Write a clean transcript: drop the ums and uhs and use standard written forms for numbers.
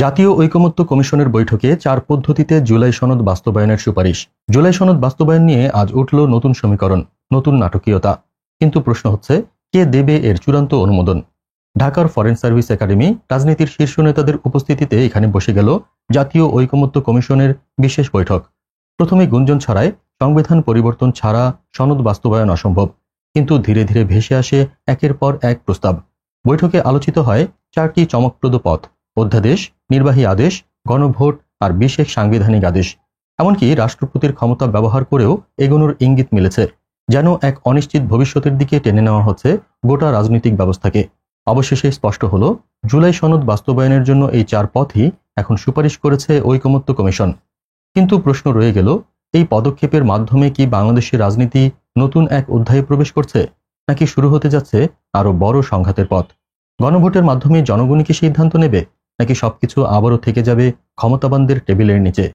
জাতীয় ঐকমত্য কমিশনের বৈঠকে 4 পদ্ধতিতে জুলাই সনদ বাস্তবায়নের সুপারিশ। জুলাই সনদ বাস্তবায়ন নিয়ে আজ উঠল নতুন সমীকরণ, নতুন নাটকীয়তা। কিন্তু প্রশ্ন হচ্ছে, কে দেবে এর চূড়ান্ত অনুমোদন? ঢাকার ফরেন সার্ভিস একাডেমি রাজনীতির শীর্ষ নেতাদের উপস্থিতিতে এখানে বসে গেল জাতীয় ঐকমত্য কমিশনের বিশেষ বৈঠক। প্রথমে গুঞ্জন ছড়ায় সংবিধান পরিবর্তন ছাড়া সনদ বাস্তবায়ন অসম্ভব, কিন্তু ধীরে ধীরে ভেসে আসে একের পর এক প্রস্তাব। বৈঠকে আলোচিত হয় 4টি চমকপ্রদ পথ: অধ্যাদেশ, নির্বাহী আদেশ, গণভোট আর বিশেষ সাংবিধানিক আদেশ। এমনকি রাষ্ট্রপতির ক্ষমতা ব্যবহার করেও এগোনোর ইঙ্গিত মিলেছে, যেন এক অনিশ্চিত ভবিষ্যতের দিকে টেনে নেওয়া হচ্ছে গোটা রাজনৈতিক ব্যবস্থাকে। অবশেষে স্পষ্ট হলো, জুলাই সনদ বাস্তবায়নের জন্য এই 4 পথই এখন সুপারিশ করেছে ঐকমত্য কমিশন। কিন্তু প্রশ্ন রয়ে গেল, এই পদক্ষেপের মাধ্যমে কি বাংলাদেশের রাজনীতি নতুন এক অধ্যায়ে প্রবেশ করছে, নাকি শুরু হতে যাচ্ছে আরো বড় সংঘাতের পথ? গণভোটের মাধ্যমে জনগণই কি সিদ্ধান্ত নেবে, নাকি সবকিছু আবারও থেকে যাবে ক্ষমতাবানদের টেবিলের নিচে?